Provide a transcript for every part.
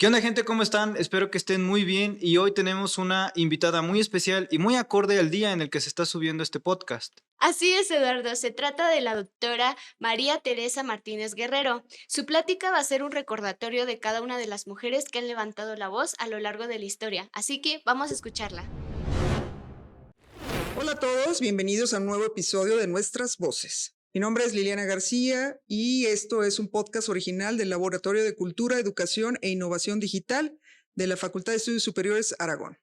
¿Qué onda, gente? ¿Cómo están? Espero que estén muy bien y hoy tenemos una invitada muy especial y muy acorde al día en el que se está subiendo este podcast. Así es, Eduardo. Se trata de la doctora María Teresa Martínez Guerrero. Su plática va a ser un recordatorio de cada una de las mujeres que han levantado la voz a lo largo de la historia. Así que vamos a escucharla. Hola a todos, bienvenidos a un nuevo episodio de Nuestras Voces. Mi nombre es Liliana García y esto es un podcast original del Laboratorio de Cultura, Educación e Innovación Digital de la Facultad de Estudios Superiores Aragón.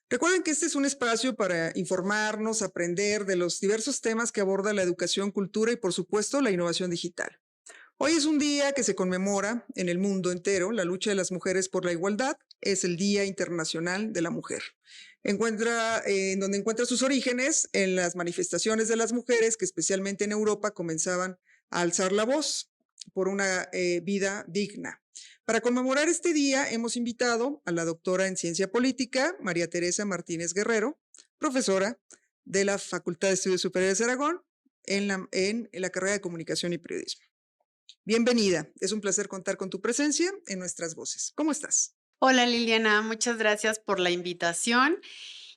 Recuerden que este es un espacio para informarnos, aprender de los diversos temas que aborda la educación, cultura y, por supuesto, la innovación digital. Hoy es un día que se conmemora en el mundo entero la lucha de las mujeres por la igualdad. Es el Día Internacional de la Mujer. En donde encuentra sus orígenes en las manifestaciones de las mujeres que especialmente en Europa comenzaban a alzar la voz por una vida digna. Para conmemorar este día hemos invitado a la doctora en Ciencia Política, María Teresa Martínez Guerrero, profesora de la Facultad de Estudios Superiores de Aragón en la carrera de Comunicación y Periodismo. Bienvenida, es un placer contar con tu presencia en Nuestras Voces. ¿Cómo estás? Hola Liliana, muchas gracias por la invitación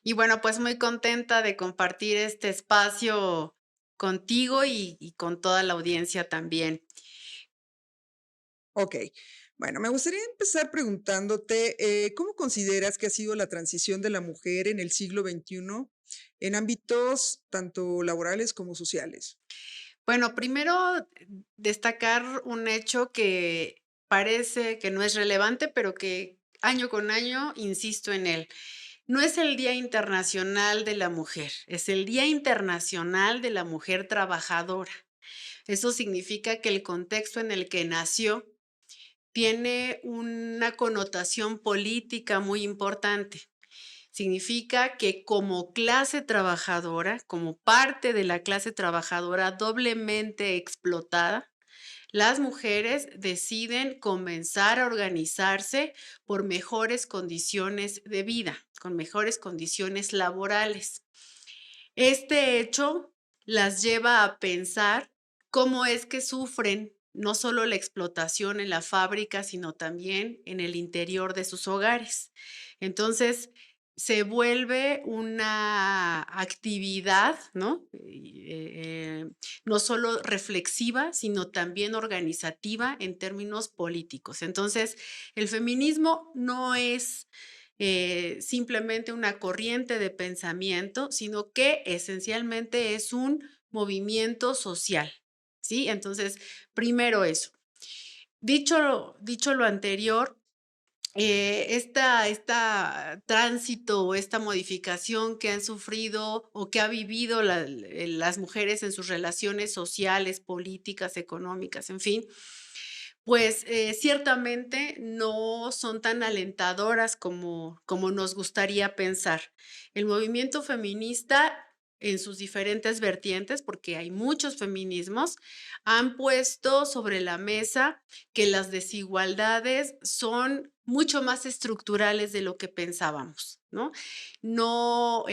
y bueno, pues muy contenta de compartir este espacio contigo y con toda la audiencia también. Ok, bueno, me gustaría empezar preguntándote, ¿cómo consideras que ha sido la transición de la mujer en el siglo XXI en ámbitos tanto laborales como sociales? Bueno, primero destacar un hecho que parece que no es relevante, pero que año con año insisto en él. No es el Día Internacional de la Mujer, es el Día Internacional de la Mujer Trabajadora. Eso significa que el contexto en el que nació tiene una connotación política muy importante. Significa que como clase trabajadora, como parte de la clase trabajadora doblemente explotada, las mujeres deciden comenzar a organizarse por mejores condiciones de vida, con mejores condiciones laborales. Este hecho las lleva a pensar cómo es que sufren no solo la explotación en la fábrica, sino también en el interior de sus hogares. Entonces, se vuelve una actividad, ¿no? No solo reflexiva, sino también organizativa en términos políticos. Entonces, el feminismo no es simplemente una corriente de pensamiento, sino que esencialmente es un movimiento social, ¿sí? Entonces, primero eso. Dicho lo anterior, esta tránsito o esta modificación que han sufrido o que ha vivido las mujeres en sus relaciones sociales, políticas, económicas, en fin, pues, ciertamente no son tan alentadoras como nos gustaría pensar. El movimiento feminista, en sus diferentes vertientes, porque hay muchos feminismos, han puesto sobre la mesa que las desigualdades son mucho más estructurales de lo que pensábamos, ¿no? No,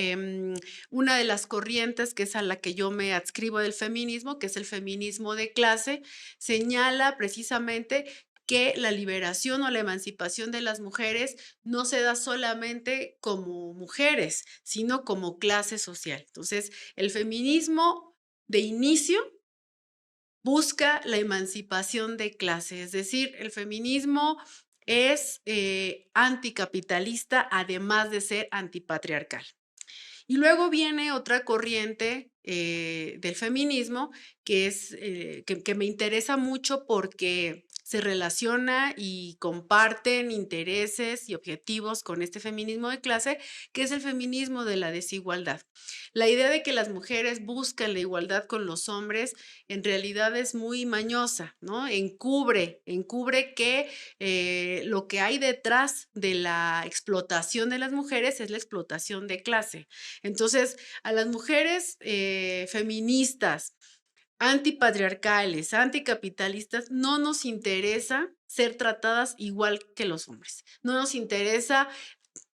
una de las corrientes, que es a la que yo me adscribo del feminismo, que es el feminismo de clase, señala precisamente que la liberación o la emancipación de las mujeres no se da solamente como mujeres, sino como clase social. Entonces, el feminismo de inicio busca la emancipación de clase, es decir, el feminismo es anticapitalista, además de ser antipatriarcal. Y luego viene otra corriente del feminismo que me interesa mucho porque se relaciona y comparten intereses y objetivos con este feminismo de clase, que es el feminismo de la desigualdad. La idea de que las mujeres buscan la igualdad con los hombres en realidad es muy mañosa, ¿no? Encubre que lo que hay detrás de la explotación de las mujeres es la explotación de clase. Entonces, a las mujeres feministas, antipatriarcales, anticapitalistas, no nos interesa ser tratadas igual que los hombres. No nos interesa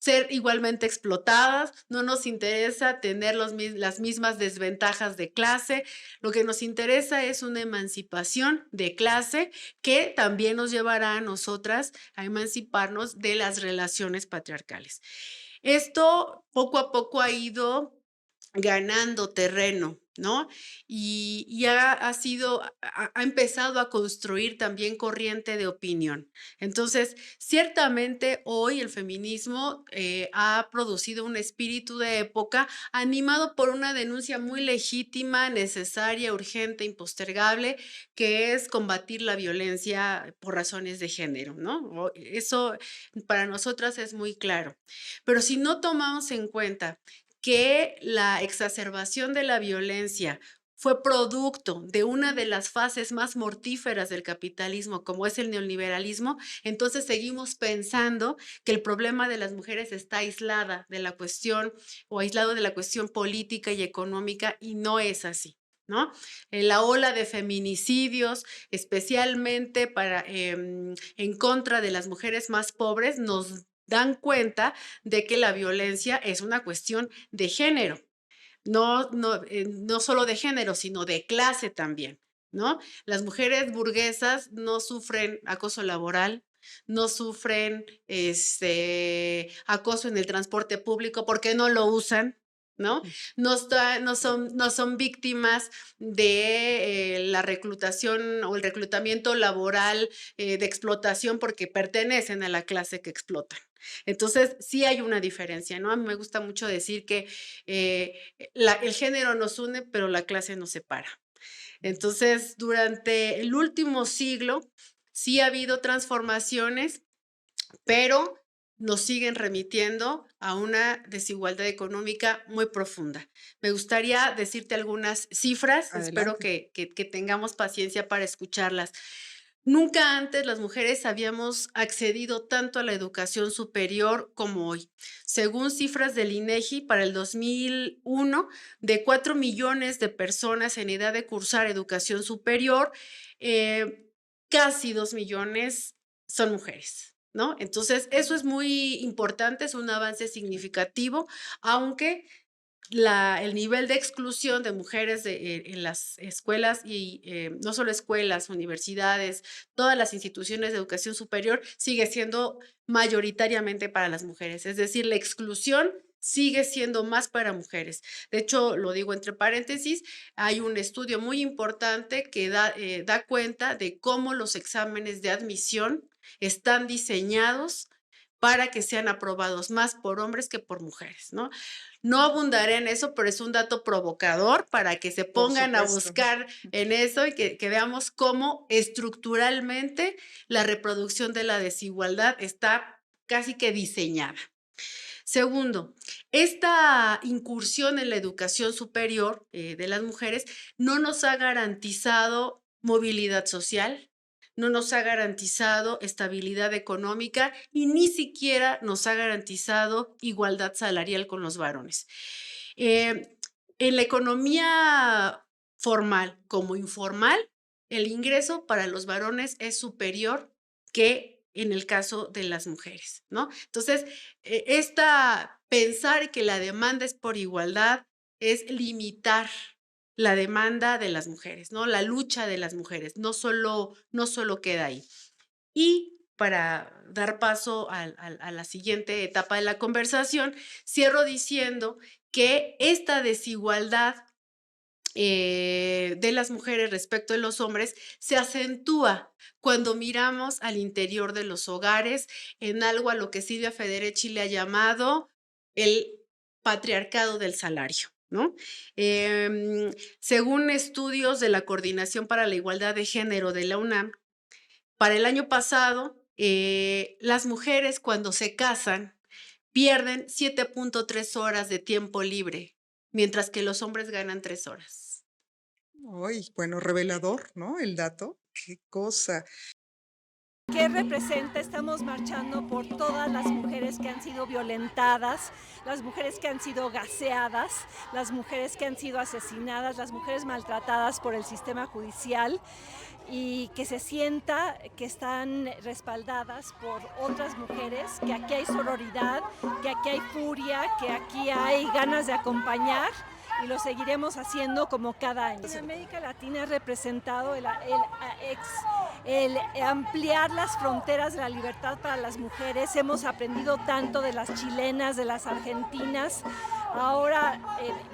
ser igualmente explotadas, no nos interesa tener las mismas desventajas de clase, lo que nos interesa es una emancipación de clase que también nos llevará a nosotras a emanciparnos de las relaciones patriarcales. Esto poco a poco ha ido ganando terreno, ¿no? Y ha empezado a construir también corriente de opinión. Entonces, ciertamente hoy el feminismo ha producido un espíritu de época animado por una denuncia muy legítima, necesaria, urgente, impostergable, que es combatir la violencia por razones de género, ¿no? Eso para nosotras es muy claro. Pero si no tomamos en cuenta que la exacerbación de la violencia fue producto de una de las fases más mortíferas del capitalismo, como es el neoliberalismo, entonces seguimos pensando que el problema de las mujeres está aislada de la cuestión o aislado de la cuestión política y económica, y no es así, ¿no? La ola de feminicidios, especialmente en contra de las mujeres más pobres, nos dan cuenta de que la violencia es una cuestión de género, no solo de género, sino de clase también, ¿no? Las mujeres burguesas no sufren acoso laboral, no sufren acoso en el transporte público porque no lo usan, ¿no? No son víctimas de la reclutación o el reclutamiento laboral de explotación porque pertenecen a la clase que explotan. Entonces, sí hay una diferencia, ¿no? A mí me gusta mucho decir que el género nos une, pero la clase nos separa. Entonces, durante el último siglo, sí ha habido transformaciones, pero nos siguen remitiendo a una desigualdad económica muy profunda. Me gustaría decirte algunas cifras, espero Adelante. que tengamos paciencia para escucharlas. Nunca antes las mujeres habíamos accedido tanto a la educación superior como hoy. Según cifras del INEGI, para el 2001, de 4 millones de personas en edad de cursar educación superior, eh, casi 2 millones son mujeres, ¿no? Entonces, eso es muy importante, es un avance significativo, aunque el nivel de exclusión de mujeres en las escuelas y no solo escuelas, universidades, todas las instituciones de educación superior sigue siendo mayoritariamente para las mujeres. Es decir, la exclusión sigue siendo más para mujeres. De hecho, lo digo entre paréntesis, hay un estudio muy importante que da cuenta de cómo los exámenes de admisión están diseñados para que sean aprobados más por hombres que por mujeres, ¿no? No abundaré en eso, pero es un dato provocador para que se Por pongan a supuesto. buscar en eso y que veamos cómo estructuralmente la reproducción de la desigualdad está casi que diseñada. Segundo, esta incursión en la educación superior de las mujeres no nos ha garantizado movilidad social, no nos ha garantizado estabilidad económica y ni siquiera nos ha garantizado igualdad salarial con los varones. Eh, en la economía formal como informal, el ingreso para los varones es superior que en el caso de las mujeres, ¿no? Entonces, pensar que la demanda es por igualdad es limitar la demanda de las mujeres, ¿no? La lucha de las mujeres, no solo queda ahí. Y para dar paso a la siguiente etapa de la conversación, cierro diciendo que esta desigualdad de las mujeres respecto de los hombres se acentúa cuando miramos al interior de los hogares en algo a lo que Silvia Federici le ha llamado el patriarcado del salario, ¿no? Según estudios de la Coordinación para la Igualdad de Género de la UNAM, para el año pasado, las mujeres cuando se casan pierden 7.3 horas de tiempo libre, mientras que los hombres ganan 3 horas. Ay, bueno, revelador, ¿no? El dato. Qué cosa. ¿Qué representa? Estamos marchando por todas las mujeres que han sido violentadas, las mujeres que han sido gaseadas, las mujeres que han sido asesinadas, las mujeres maltratadas por el sistema judicial, y que se sienta que están respaldadas por otras mujeres, que aquí hay sororidad, que aquí hay furia, que aquí hay ganas de acompañar, y lo seguiremos haciendo como cada año. En América Latina ha representado el ampliar las fronteras de la libertad para las mujeres. Hemos aprendido tanto de las chilenas, de las argentinas. Ahora,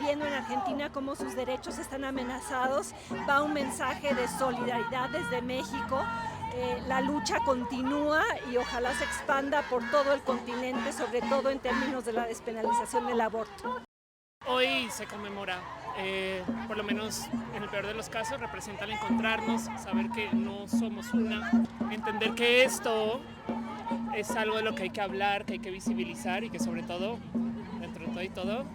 viendo en Argentina cómo sus derechos están amenazados, va un mensaje de solidaridad desde México. La lucha continúa y ojalá se expanda por todo el continente, sobre todo en términos de la despenalización del aborto. Hoy se conmemora, por lo menos en el peor de los casos, representa el encontrarnos, saber que no somos una, entender que esto es algo de lo que hay que hablar, que hay que visibilizar y que sobre todo, dentro de todo y todo,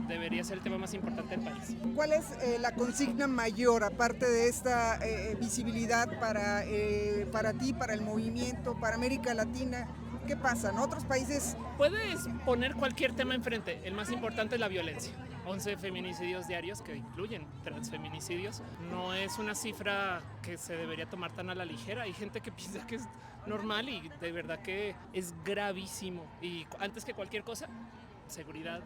debería ser el tema más importante del país. ¿Cuál es la consigna mayor, aparte de esta visibilidad para ti, para el movimiento, para América Latina? ¿Qué pasa? ¿En otros países? Puedes poner cualquier tema enfrente, el más importante es la violencia. 11 feminicidios diarios que incluyen transfeminicidios. No es una cifra que se debería tomar tan a la ligera. Hay gente que piensa que es normal y de verdad que es gravísimo. Y antes que cualquier cosa, seguridad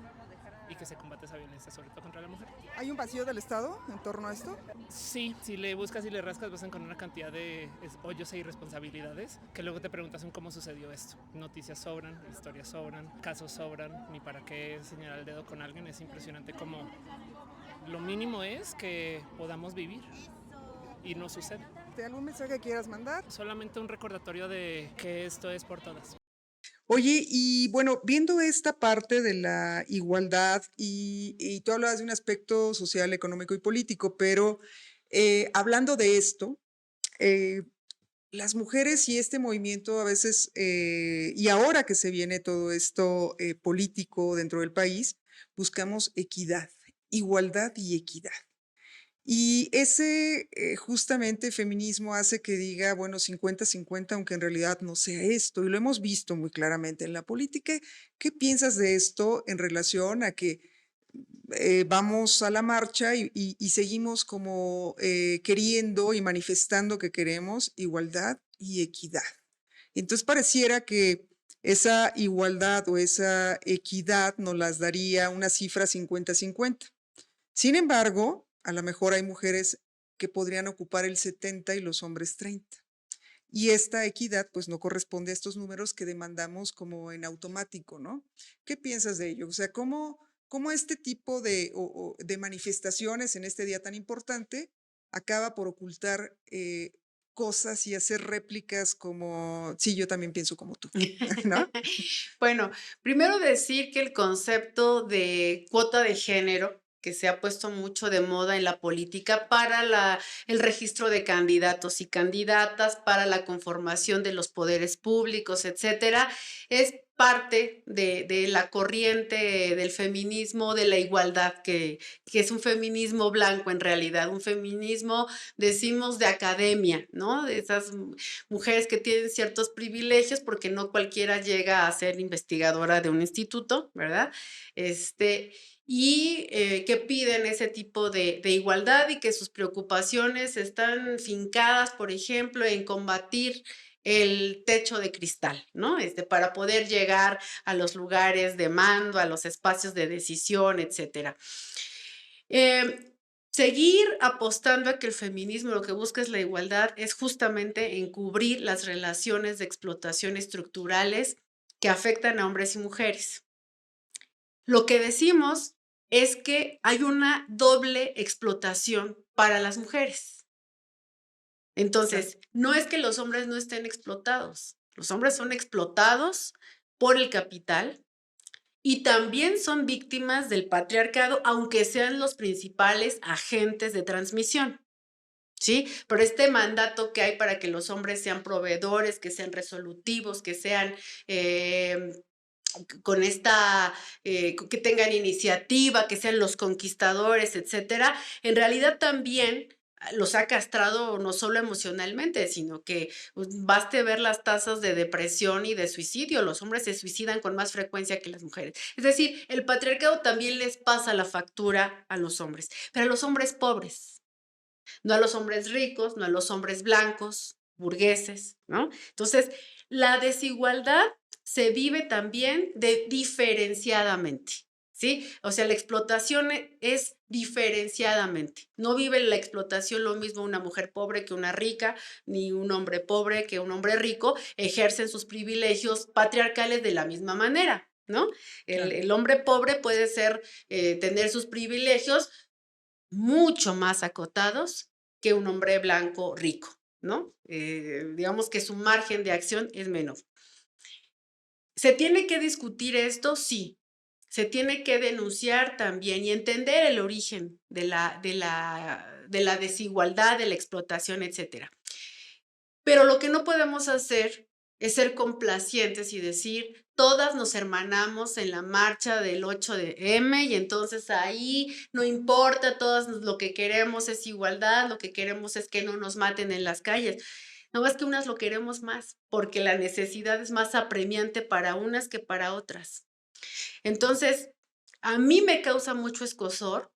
y que se combate esa violencia, sobre todo contra la mujer. ¿Hay un vacío del Estado en torno a esto? Sí, si le buscas y le rascas vas a encontrar una cantidad de hoyos e irresponsabilidades que luego te preguntas cómo sucedió esto. Noticias sobran, historias sobran, casos sobran, ni para qué señalar el dedo con alguien. Es impresionante como lo mínimo es que podamos vivir y no sucede. ¿Algún mensaje que quieras mandar? Solamente un recordatorio de que esto es por todas. Oye, y bueno, viendo esta parte de la igualdad y tú hablabas de un aspecto social, económico y político, pero hablando de esto, las mujeres y este movimiento a veces, y ahora que se viene todo esto político dentro del país, buscamos equidad, igualdad y equidad. Y ese justamente feminismo hace que diga, bueno, 50-50, aunque en realidad no sea esto, y lo hemos visto muy claramente en la política. ¿Qué piensas de esto en relación a que vamos a la marcha y seguimos como queriendo y manifestando que queremos igualdad y equidad? Entonces pareciera que esa igualdad o esa equidad nos las daría una cifra 50-50. Sin embargo, a lo mejor hay mujeres que podrían ocupar el 70 y los hombres 30. Y esta equidad pues no corresponde a estos números que demandamos como en automático, ¿no? ¿Qué piensas de ello? O sea, ¿cómo este tipo de manifestaciones en este día tan importante acaba por ocultar cosas y hacer réplicas como, sí, yo también pienso como tú, ¿no? Bueno, primero decir que el concepto de cuota de género que se ha puesto mucho de moda en la política para el registro de candidatos y candidatas, para la conformación de los poderes públicos, etcétera, es parte de la corriente del feminismo, de la igualdad, que es un feminismo blanco en realidad, un feminismo, decimos, de academia, ¿no? De esas mujeres que tienen ciertos privilegios porque no cualquiera llega a ser investigadora de un instituto, ¿verdad? Y que piden ese tipo de igualdad y que sus preocupaciones están fincadas, por ejemplo, en combatir el techo de cristal, ¿no? Para poder llegar a los lugares de mando, a los espacios de decisión, etcétera. Seguir apostando a que el feminismo lo que busca es la igualdad es justamente encubrir las relaciones de explotación estructurales que afectan a hombres y mujeres. Lo que decimos es que hay una doble explotación para las mujeres. Entonces, no es que los hombres no estén explotados. Los hombres son explotados por el capital y también son víctimas del patriarcado, aunque sean los principales agentes de transmisión. ¿Sí? Pero este mandato que hay para que los hombres sean proveedores, que sean resolutivos, que sean con que tengan iniciativa, que sean los conquistadores, etcétera, en realidad también los ha castrado no solo emocionalmente, sino que pues, baste ver las tasas de depresión y de suicidio. Los hombres se suicidan con más frecuencia que las mujeres. Es decir, el patriarcado también les pasa la factura a los hombres, pero a los hombres pobres, no a los hombres ricos, no a los hombres blancos, burgueses, ¿no? Entonces, la desigualdad se vive también diferenciadamente, ¿sí? O sea, la explotación es diferenciadamente. No vive la explotación lo mismo una mujer pobre que una rica, ni un hombre pobre que un hombre rico, ejercen sus privilegios patriarcales de la misma manera, ¿no? El hombre pobre puede tener sus privilegios mucho más acotados que un hombre blanco rico, ¿no? Digamos que su margen de acción es menor. ¿Se tiene que discutir esto? Sí. Se tiene que denunciar también y entender el origen de la desigualdad, de la explotación, etcétera. Pero lo que no podemos hacer es ser complacientes y decir, todas nos hermanamos en la marcha del 8M y entonces ahí no importa, todas lo que queremos es igualdad, lo que queremos es que no nos maten en las calles. No más que unas lo queremos más, porque la necesidad es más apremiante para unas que para otras. Entonces, a mí me causa mucho escozor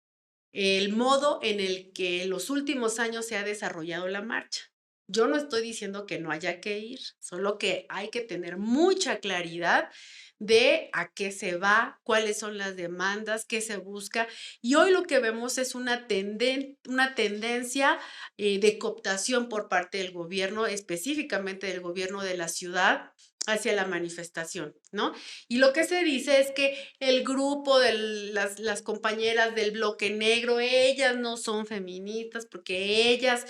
el modo en el que en los últimos años se ha desarrollado la marcha. Yo no estoy diciendo que no haya que ir, solo que hay que tener mucha claridad de a qué se va, cuáles son las demandas, qué se busca. Y hoy lo que vemos es una tendencia de cooptación por parte del gobierno, específicamente del gobierno de la ciudad, hacia la manifestación, ¿no? Y lo que se dice es que el grupo de las compañeras del bloque negro, ellas no son feministas porque ellas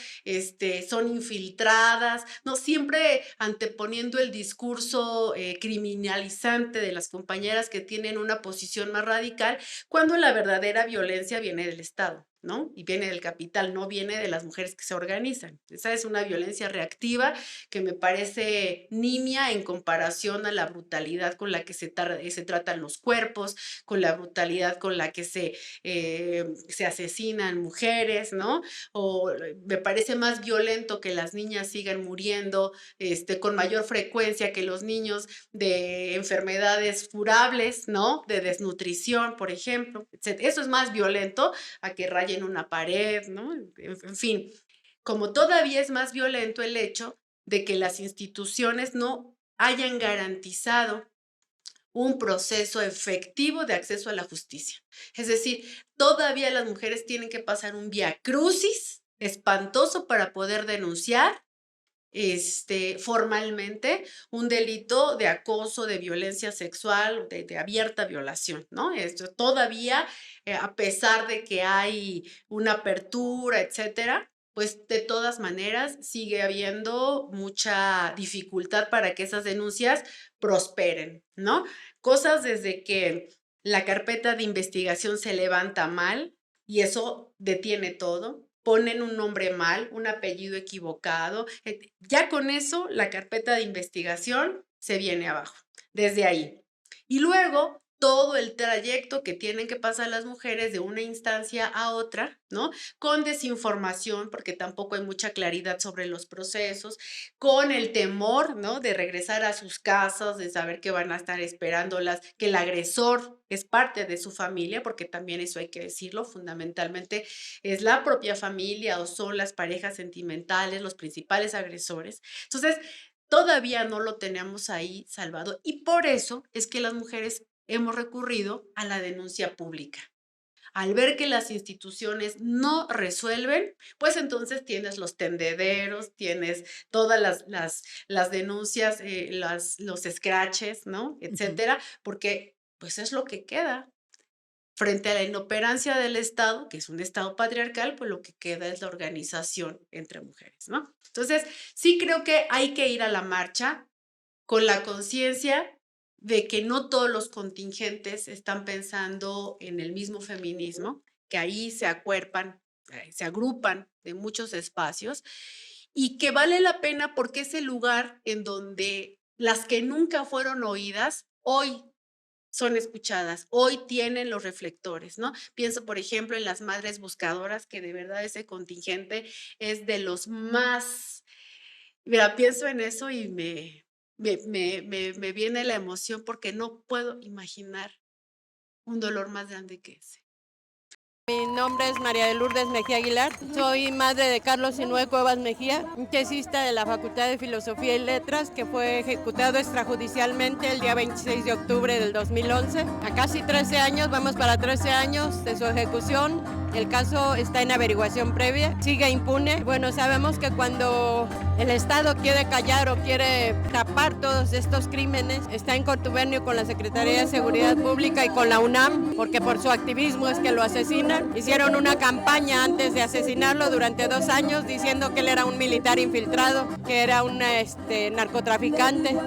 son infiltradas, no siempre anteponiendo el discurso criminalizante de las compañeras que tienen una posición más radical, cuando la verdadera violencia viene del Estado, ¿no? Y viene del capital, no viene de las mujeres que se organizan. Esa es una violencia reactiva que me parece nimia en comparación a la brutalidad con la que se tratan los cuerpos, con la brutalidad con la que se asesinan mujeres, ¿no? O me parece más violento que las niñas sigan muriendo con mayor frecuencia que los niños de enfermedades curables, ¿no? De desnutrición, por ejemplo, etc. Eso es más violento a que rayen una pared, ¿no? En fin, como todavía es más violento el hecho de que las instituciones no hayan garantizado un proceso efectivo de acceso a la justicia. Es decir, todavía las mujeres tienen que pasar un viacrucis espantoso para poder denunciar formalmente un delito de acoso, de violencia sexual, de abierta violación, ¿no? Esto todavía, a pesar de que hay una apertura, etcétera, pues de todas maneras sigue habiendo mucha dificultad para que esas denuncias prosperen, ¿no? Cosas desde que la carpeta de investigación se levanta mal y eso detiene todo. Ponen un nombre mal, un apellido equivocado. Ya con eso la carpeta de investigación se viene abajo, desde ahí. Y luego todo el trayecto que tienen que pasar las mujeres de una instancia a otra, ¿no? Con desinformación, porque tampoco hay mucha claridad sobre los procesos, con el temor, ¿no? De regresar a sus casas, de saber que van a estar esperándolas, que el agresor es parte de su familia, porque también eso hay que decirlo, fundamentalmente es la propia familia o son las parejas sentimentales los principales agresores. Entonces, todavía no lo tenemos ahí salvado y por eso es que las mujeres hemos recurrido a la denuncia pública. Al ver que las instituciones no resuelven, pues entonces tienes los tendederos, tienes todas las denuncias, los scratches, ¿no? Etcétera, porque pues es lo que queda. Frente a la inoperancia del Estado, que es un Estado patriarcal, pues lo que queda es la organización entre mujeres, ¿no? Entonces, sí creo que hay que ir a la marcha con la conciencia de que no todos los contingentes están pensando en el mismo feminismo, que ahí se acuerpan, se agrupan de muchos espacios y que vale la pena porque es el lugar en donde las que nunca fueron oídas hoy son escuchadas, hoy tienen los reflectores, ¿no? Pienso, por ejemplo, en las madres buscadoras, que de verdad ese contingente es de los más, mira, pienso en eso y me viene la emoción porque no puedo imaginar un dolor más grande que ese. Mi nombre es María de Lourdes Mejía Aguilar, soy madre de Carlos Sinue Cuevas Mejía, un tesista de la Facultad de Filosofía y Letras que fue ejecutado extrajudicialmente el día 26 de octubre del 2011. A casi 13 años, vamos para 13 años de su ejecución, el caso está en averiguación previa, sigue impune. Bueno, sabemos que cuando el Estado quiere callar o quiere tapar todos estos crímenes, está en contubernio con la Secretaría de Seguridad Pública y con la UNAM, porque por su activismo es que lo asesinan. Hicieron una campaña antes de asesinarlo durante 2 años diciendo que él era un militar infiltrado, que era un narcotraficante.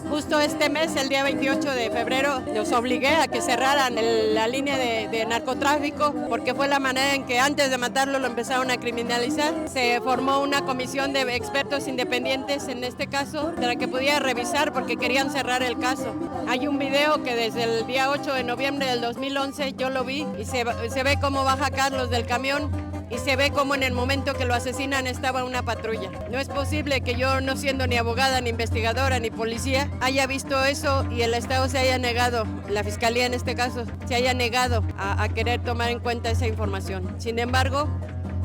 Justo este mes, el día 28 de febrero, los obligué a que cerraran la línea de narcotráfico, porque fue la manera en que antes de matarlo lo empezaron a criminalizar. Se formó una comisión de expertos independientes en este caso para que pudiera revisar, porque querían cerrar el caso. Hay un video que desde el día 8 de noviembre del 2011 yo lo vi y se ve cómo baja Carlos del camión y se ve cómo en el momento que lo asesinan estaba una patrulla. No es posible que yo, no siendo ni abogada, ni investigadora, ni policía, haya visto eso y el Estado se haya negado, la Fiscalía en este caso, se haya negado a querer tomar en cuenta esa información. Sin embargo,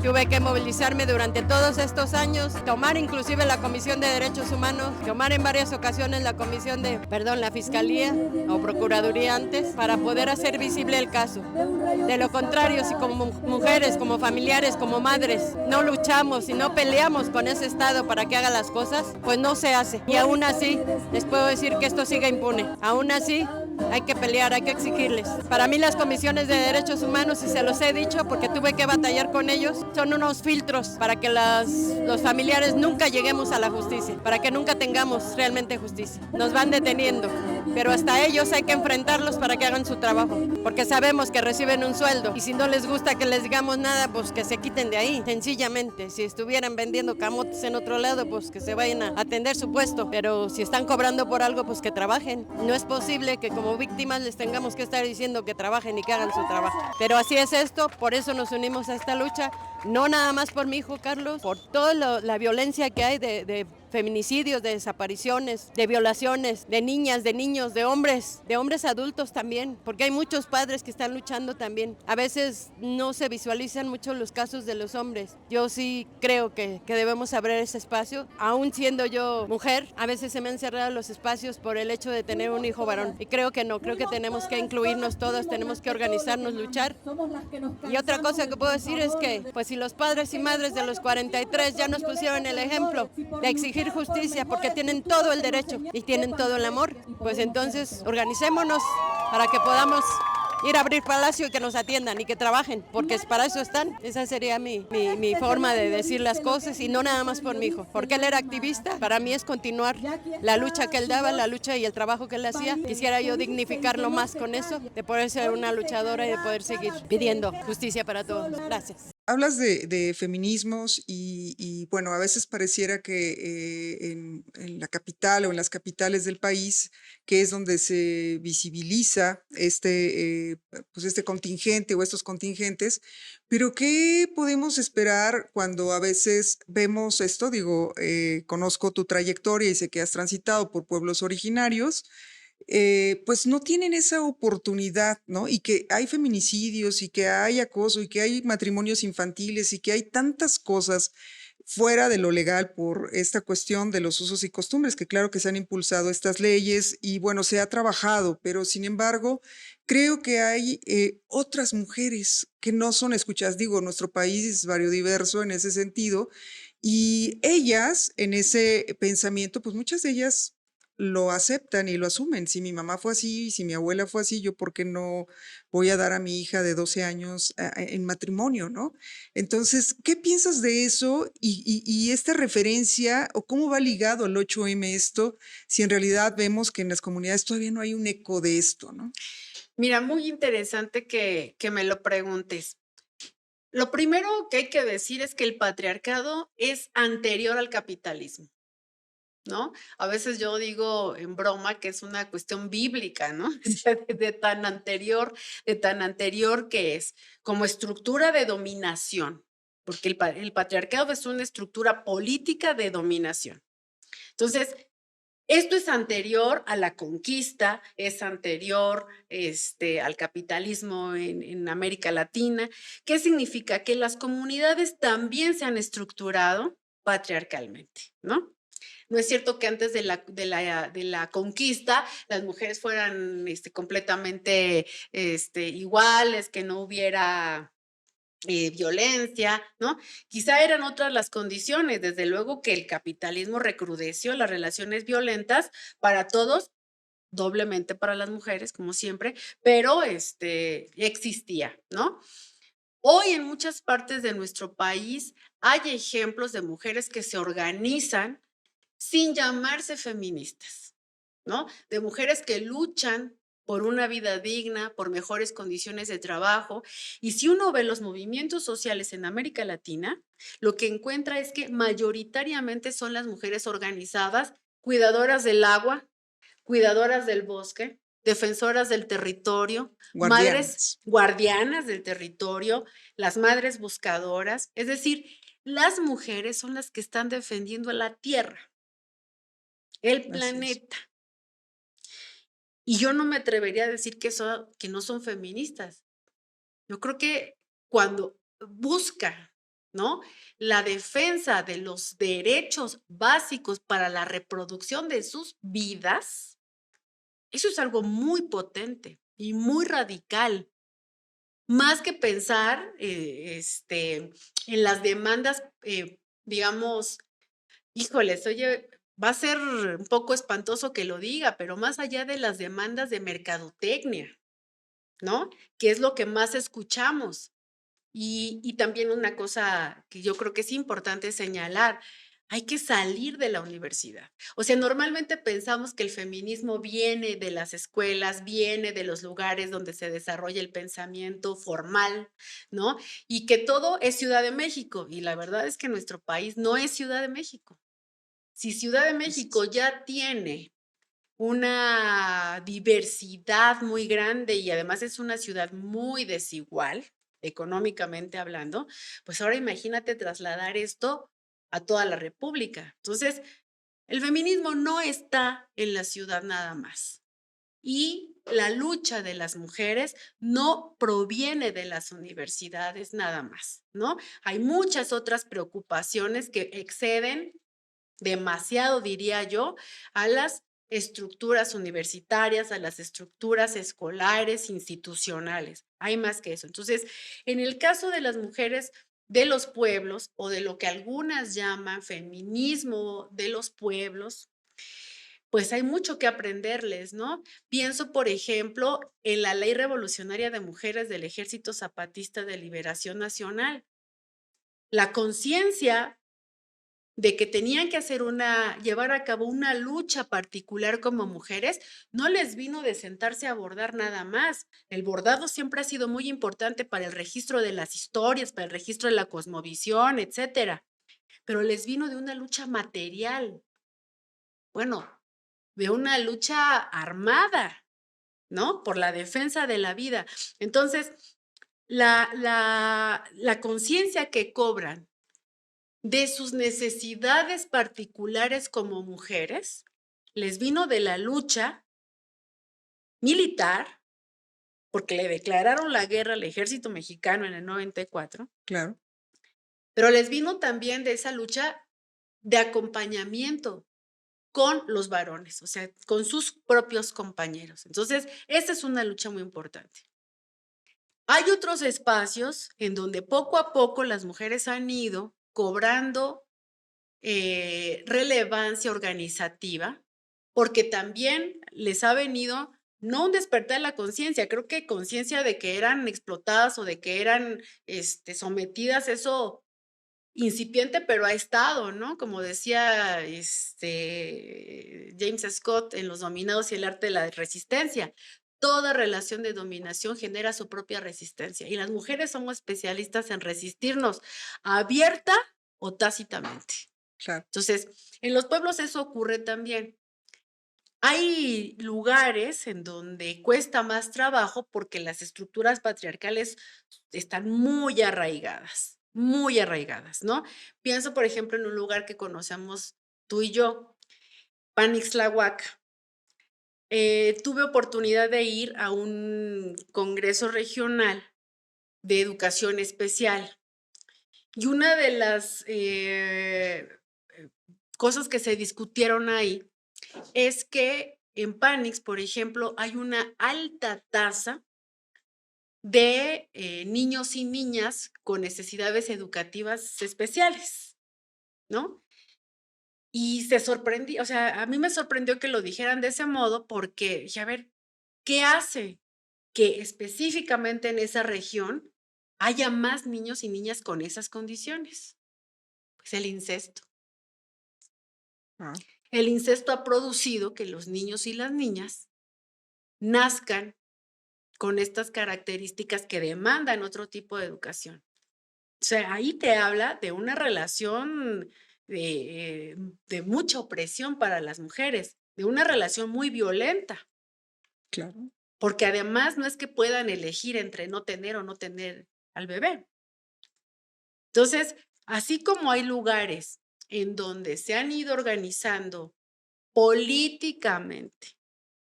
tuve que movilizarme durante todos estos años, tomar inclusive la Comisión de Derechos Humanos, tomar en varias ocasiones la la Fiscalía o Procuraduría antes, para poder hacer visible el caso. De lo contrario, si como mujeres, como familiares, como madres, no luchamos y no peleamos con ese Estado para que haga las cosas, pues no se hace. Y aún así, les puedo decir que esto sigue impune. Aún así, hay que pelear, hay que exigirles. Para mí las comisiones de derechos humanos, y se los he dicho porque tuve que batallar con ellos, son unos filtros para que los familiares nunca lleguemos a la justicia, para que nunca tengamos realmente justicia. Nos van deteniendo, pero hasta ellos hay que enfrentarlos para que hagan su trabajo, porque sabemos que reciben un sueldo y si no les gusta que les digamos nada, pues que se quiten de ahí, sencillamente. Si estuvieran vendiendo camotes en otro lado, pues que se vayan a atender su puesto, pero si están cobrando por algo, pues que trabajen. No es posible que como víctimas les tengamos que estar diciendo que trabajen y que hagan su trabajo. Pero así es esto, por eso nos unimos a esta lucha, no nada más por mi hijo Carlos, por toda la violencia que hay de feminicidios, de desapariciones, de violaciones, de niñas, de niños, de hombres adultos también, porque hay muchos padres que están luchando también. A veces no se visualizan mucho los casos de los hombres. Yo sí creo que debemos abrir ese espacio, aún siendo yo mujer, a veces se me han cerrado los espacios por el hecho de tener un hijo varón, y creo que no, creo que tenemos que incluirnos todos, tenemos que organizarnos, luchar. Y otra cosa que puedo decir es que, pues si los padres y madres de los 43 ya nos pusieron el ejemplo de exigir justicia porque tienen todo el derecho y tienen todo el amor, pues entonces organicémonos para que podamos ir a abrir palacio y que nos atiendan y que trabajen, porque es para eso están. Esa sería mi forma de decir las cosas, y no nada más por mi hijo, porque él era activista. Para mí es continuar la lucha que él daba, la lucha y el trabajo que él hacía. Quisiera yo dignificarlo más con eso, de poder ser una luchadora y de poder seguir pidiendo justicia para todos. Gracias. Hablas de feminismos bueno, a veces pareciera que en la capital o en las capitales del país, que es donde se visibiliza pues este contingente o estos contingentes, pero ¿qué podemos esperar cuando a veces vemos esto? Digo, conozco tu trayectoria y sé que has transitado por pueblos originarios, pues no tienen esa oportunidad, ¿no? Y que hay feminicidios y que hay acoso y que hay matrimonios infantiles y que hay tantas cosas fuera de lo legal por esta cuestión de los usos y costumbres, que claro que se han impulsado estas leyes y bueno, se ha trabajado, pero sin embargo, creo que hay otras mujeres que no son escuchadas. Digo, nuestro país es variodiverso en ese sentido y ellas, en ese pensamiento, pues muchas de ellas lo aceptan y lo asumen. Si mi mamá fue así, si mi abuela fue así, yo por qué no voy a dar a mi hija de 12 años en matrimonio, ¿no? Entonces, ¿qué piensas de eso y esta referencia o cómo va ligado al 8M esto, si en realidad vemos que en las comunidades todavía no hay un eco de esto, ¿no? Mira, muy interesante que me lo preguntes. Lo primero que hay que decir es que el patriarcado es anterior al capitalismo. ¿no? A veces yo digo en broma que es una cuestión bíblica, ¿no? O sea, de tan anterior que es, como estructura de dominación, porque el patriarcado es una estructura política de dominación. Entonces, esto es anterior a la conquista, es anterior al capitalismo en América Latina. ¿Qué significa? Que las comunidades también se han estructurado patriarcalmente, ¿no? No es cierto que antes de la conquista las mujeres fueran completamente iguales, que no hubiera violencia, ¿no? Quizá eran otras las condiciones, desde luego que el capitalismo recrudeció las relaciones violentas para todos, doblemente para las mujeres, como siempre, pero existía, ¿no? Hoy en muchas partes de nuestro país hay ejemplos de mujeres que se organizan sin llamarse feministas, ¿no? De mujeres que luchan por una vida digna, por mejores condiciones de trabajo. Y si uno ve los movimientos sociales en América Latina, lo que encuentra es que mayoritariamente son las mujeres organizadas, cuidadoras del agua, cuidadoras del bosque, defensoras del territorio, madres Guardianas. guardianas del territorio, las madres buscadoras. Es decir, las mujeres son las que están defendiendo la tierra, el Así es. planeta. Y yo no me atrevería a decir que no son feministas. Yo creo que cuando busca, ¿no?, la defensa de los derechos básicos para la reproducción de sus vidas, eso es algo muy potente y muy radical. Más que pensar en las demandas, digamos, híjoles, oye, va a ser un poco espantoso que lo diga, pero más allá de las demandas de mercadotecnia, ¿no? Que es lo que más escuchamos. Y también una cosa que yo creo que es importante señalar, hay que salir de la universidad. O sea, normalmente pensamos que el feminismo viene de las escuelas, viene de los lugares donde se desarrolla el pensamiento formal, ¿no? Y que todo es Ciudad de México. Y la verdad es que nuestro país no es Ciudad de México. Si Ciudad de México ya tiene una diversidad muy grande y además es una ciudad muy desigual, económicamente hablando, pues ahora imagínate trasladar esto a toda la República. Entonces, el feminismo no está en la ciudad nada más. Y la lucha de las mujeres no proviene de las universidades nada más, ¿no? Hay muchas otras preocupaciones que exceden demasiado, diría yo, a las estructuras universitarias, a las estructuras escolares, institucionales. Hay más que eso. Entonces, en el caso de las mujeres de los pueblos o de lo que algunas llaman feminismo de los pueblos, pues hay mucho que aprenderles, ¿no? Pienso, por ejemplo, en la Ley Revolucionaria de Mujeres del Ejército Zapatista de Liberación Nacional. La conciencia de que tenían que llevar a cabo una lucha particular como mujeres, no les vino de sentarse a bordar nada más. El bordado siempre ha sido muy importante para el registro de las historias, para el registro de la cosmovisión, etcétera. Pero les vino de una lucha material, bueno, de una lucha armada, ¿no? Por la defensa de la vida. Entonces, la conciencia que cobran de sus necesidades particulares como mujeres, les vino de la lucha militar, porque le declararon la guerra al ejército mexicano en el 94, Claro. pero les vino también de esa lucha de acompañamiento con los varones, o sea, con sus propios compañeros. Entonces, esa es una lucha muy importante. Hay otros espacios en donde poco a poco las mujeres han ido cobrando relevancia organizativa, porque también les ha venido no un despertar de la conciencia, creo que conciencia de que eran explotadas o de que eran sometidas, eso incipiente, pero ha estado, ¿no? Como decía James Scott en Los Dominados y el arte de la resistencia. Toda relación de dominación genera su propia resistencia y las mujeres somos especialistas en resistirnos abierta o tácitamente. Claro. Entonces, en los pueblos eso ocurre también. Hay lugares en donde cuesta más trabajo porque las estructuras patriarcales están muy arraigadas, ¿no? Pienso, por ejemplo, en un lugar que conocemos tú y yo, Panixtlahuaca. Tuve oportunidad de ir a un congreso regional de educación especial y una de las cosas que se discutieron ahí es que en Panix, por ejemplo, hay una alta tasa de niños y niñas con necesidades educativas especiales, ¿no? Y se sorprendió, o sea, a mí me sorprendió que lo dijeran de ese modo porque, dije, a ver, ¿qué hace que específicamente en esa región haya más niños y niñas con esas condiciones? Pues el incesto. Ah, El incesto ha producido que los niños y las niñas nazcan con estas características que demandan otro tipo de educación. O sea, ahí te habla de una relación de mucha opresión para las mujeres, de una relación muy violenta, claro. porque además no es que puedan elegir entre no tener o no tener al bebé. Entonces, así como hay lugares en donde se han ido organizando políticamente,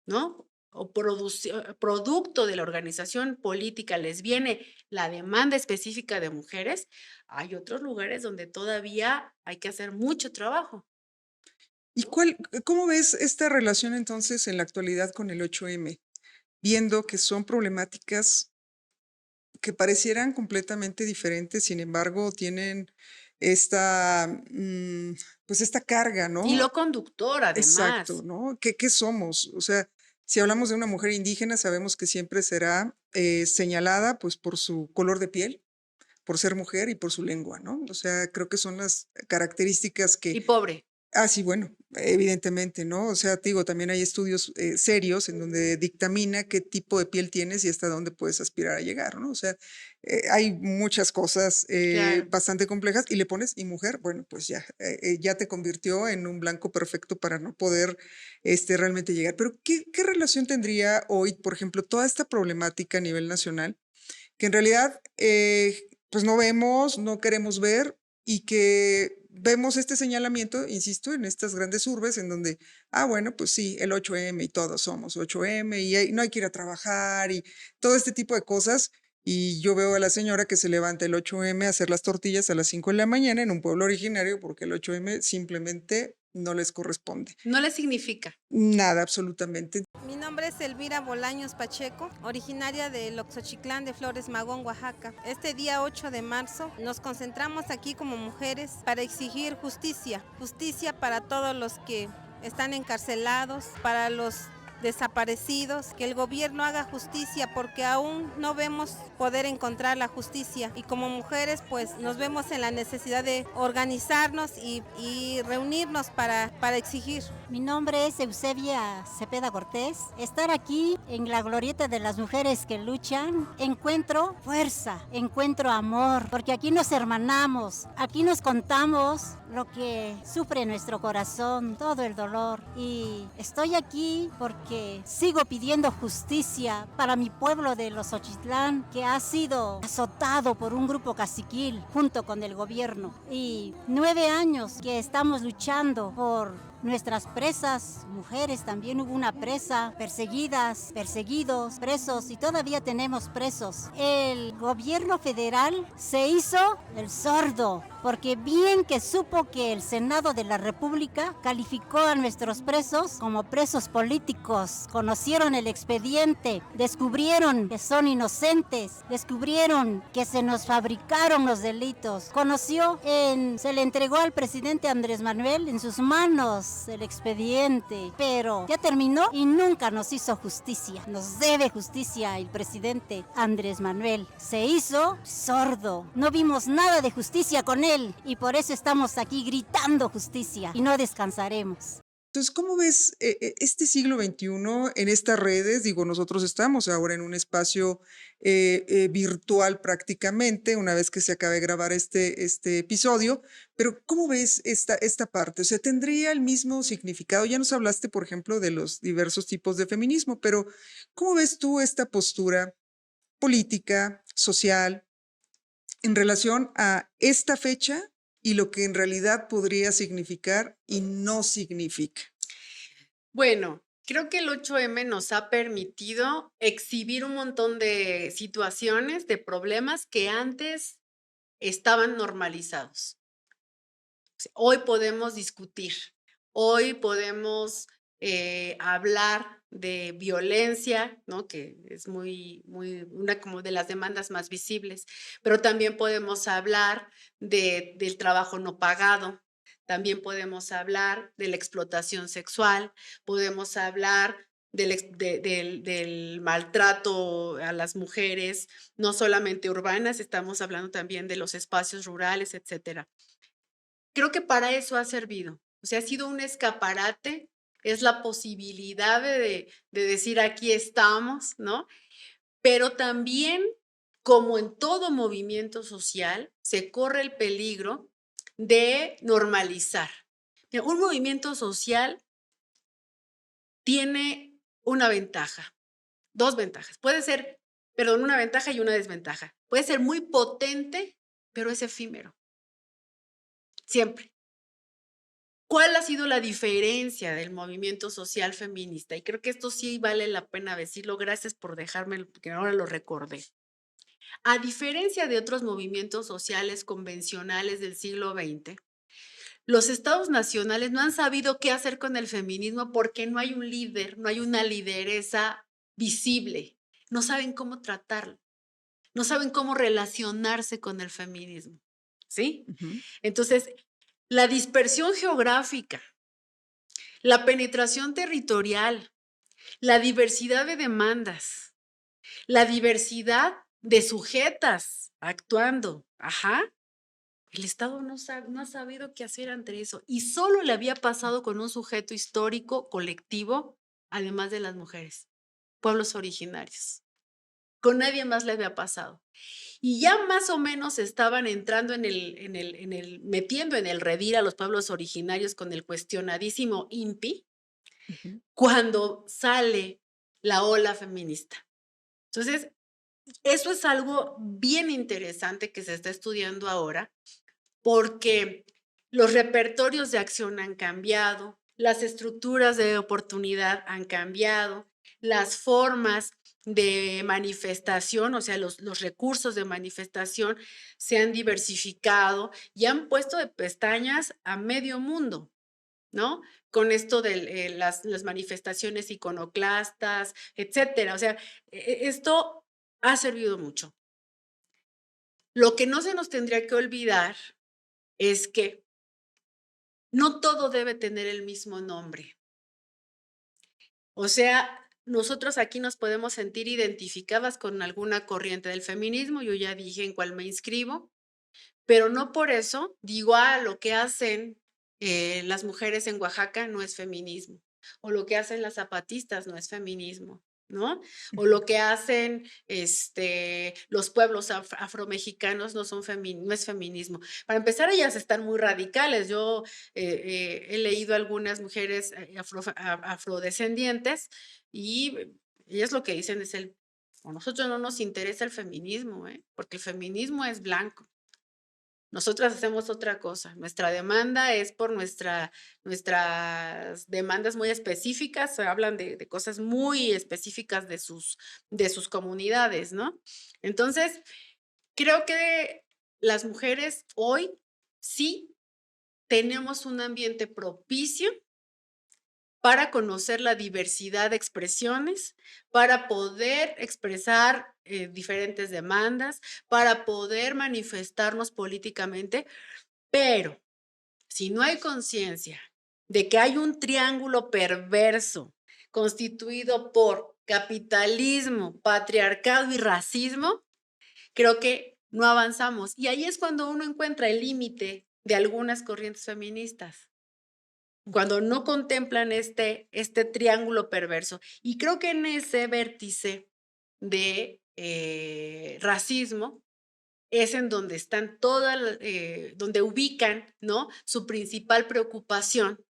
¿no? O producto de la organización política les viene la demanda específica de mujeres, hay otros lugares donde todavía hay que hacer mucho trabajo. ¿Y cómo ves esta relación entonces en la actualidad con el 8M? Viendo que son problemáticas que parecieran completamente diferentes, sin embargo, tienen esta, pues esta carga, ¿no? Hilo conductor, Exacto, además. ¿no? ¿Qué somos? O sea, si hablamos de una mujer indígena, sabemos que siempre será señalada pues por su color de piel, por ser mujer y por su lengua, ¿no? O sea, creo que son las características Y que pobre. sí, bueno, evidentemente, ¿no? O sea, te digo, también hay estudios serios en donde dictamina qué tipo de piel tienes y hasta dónde puedes aspirar a llegar, ¿no? O sea, hay muchas cosas Claro. bastante complejas y le pones, y mujer, bueno, pues ya, ya te convirtió en un blanco perfecto para no poder realmente llegar. Pero ¿qué relación tendría hoy, por ejemplo, toda esta problemática a nivel nacional, que en realidad, pues no vemos, no queremos ver y que vemos este señalamiento, insisto, en estas grandes urbes en donde, bueno, pues sí, el 8M y todos somos 8M y no hay que ir a trabajar y todo este tipo de cosas. Y yo veo a la señora que se levanta el 8M a hacer las tortillas a las 5 de la mañana en un pueblo originario porque el 8M simplemente no les corresponde. No le significa. Nada, absolutamente. Mi nombre es Elvira Bolaños Pacheco, originaria del Oxochitlán de Flores Magón, Oaxaca. Este día 8 de marzo nos concentramos aquí como mujeres para exigir justicia, justicia para todos los que están encarcelados, para los desaparecidos, que el gobierno haga justicia porque aún no vemos poder encontrar la justicia y como mujeres pues nos vemos en la necesidad de organizarnos y reunirnos para exigir. Mi nombre es Eusebia Cepeda Cortés. Estar aquí en la glorieta de las mujeres que luchan, encuentro fuerza, encuentro amor, porque aquí nos hermanamos, aquí nos contamos lo que sufre nuestro corazón, todo el dolor. Y estoy aquí porque sigo pidiendo justicia para mi pueblo de Los Ochitlán, que ha sido azotado por un grupo caciquil junto con el gobierno. Y 9 años que estamos luchando por nuestras presas, mujeres, también hubo una presa, perseguidas, perseguidos, presos y todavía tenemos presos. El gobierno federal se hizo el sordo, porque bien que supo que el Senado de la República calificó a nuestros presos como presos políticos, conocieron el expediente, descubrieron que son inocentes, descubrieron que se nos fabricaron los delitos, se le entregó al presidente Andrés Manuel en sus manos el expediente, pero ya terminó y nunca nos hizo justicia. Nos debe justicia el presidente Andrés Manuel. Se hizo sordo. No vimos nada de justicia con él y por eso estamos aquí gritando justicia y no descansaremos. Entonces, ¿cómo ves este siglo XXI en estas redes? Digo, nosotros estamos ahora en un espacio virtual prácticamente, una vez que se acabe de grabar este episodio, pero ¿cómo ves esta parte? O sea, ¿tendría el mismo significado? Ya nos hablaste, por ejemplo, de los diversos tipos de feminismo, pero ¿cómo ves tú esta postura política, social, en relación a esta fecha y lo que en realidad podría significar y no significa? Bueno, creo que el 8M nos ha permitido exhibir un montón de situaciones, de problemas que antes estaban normalizados. Hoy podemos discutir, hoy podemos hablar de violencia, ¿no? Que es una como de las demandas más visibles, pero también podemos hablar del trabajo no pagado, también podemos hablar de la explotación sexual, podemos hablar del maltrato a las mujeres, no solamente urbanas, estamos hablando también de los espacios rurales, etcétera. Creo que para eso ha servido. O sea, ha sido un escaparate, es la posibilidad de decir aquí estamos, ¿no? Pero también, como en todo movimiento social, se corre el peligro de normalizar. Mira, un movimiento social tiene una ventaja, dos ventajas. Una ventaja y una desventaja. Puede ser muy potente, pero es efímero. Siempre. ¿Cuál ha sido la diferencia del movimiento social feminista? Y creo que esto sí vale la pena decirlo. Gracias por dejarme, que ahora lo recordé. A diferencia de otros movimientos sociales convencionales del siglo XX, los estados nacionales no han sabido qué hacer con el feminismo porque no hay un líder, no hay una lideresa visible. No saben cómo tratarlo, no saben cómo relacionarse con el feminismo, ¿sí? Entonces, la dispersión geográfica, la penetración territorial, la diversidad de demandas, la diversidad de sujetas actuando, el Estado no ha sabido qué hacer ante eso y solo le había pasado con un sujeto histórico colectivo, además de las mujeres, pueblos originarios. Con nadie más le había pasado. Y ya más o menos estaban entrando metiendo en el redil a los pueblos originarios con el cuestionadísimo INPI, cuando sale la ola feminista. Entonces, eso es algo bien interesante que se está estudiando ahora, porque los repertorios de acción han cambiado, las estructuras de oportunidad han cambiado, las formas de manifestación, o sea, los recursos de manifestación se han diversificado y han puesto de pestañas a medio mundo, ¿no? Con esto de las manifestaciones iconoclastas, etcétera. O sea, esto ha servido mucho. Lo que no se nos tendría que olvidar es que no todo debe tener el mismo nombre. O sea, nosotros aquí nos podemos sentir identificadas con alguna corriente del feminismo, yo ya dije en cuál me inscribo, pero no por eso digo, lo que hacen las mujeres en Oaxaca no es feminismo, o lo que hacen las zapatistas no es feminismo, ¿no? O lo que hacen los pueblos afromexicanos no es feminismo. Para empezar, ellas están muy radicales. Yo he leído algunas mujeres afrodescendientes y ellas lo que dicen es a nosotros no nos interesa el feminismo, porque el feminismo es blanco. Nosotras hacemos otra cosa. Nuestra demanda es por nuestras demandas muy específicas, hablan de cosas muy específicas de sus comunidades, ¿no? Entonces, creo que las mujeres hoy sí tenemos un ambiente propicio para conocer la diversidad de expresiones, para poder expresar diferentes demandas, para poder manifestarnos políticamente, pero si no hay conciencia de que hay un triángulo perverso constituido por capitalismo, patriarcado y racismo, creo que no avanzamos. Y ahí es cuando uno encuentra el límite de algunas corrientes feministas. cuando no contemplan este triángulo perverso. Y creo que en ese vértice de racismo es en donde están donde ubican, ¿no?, su principal preocupación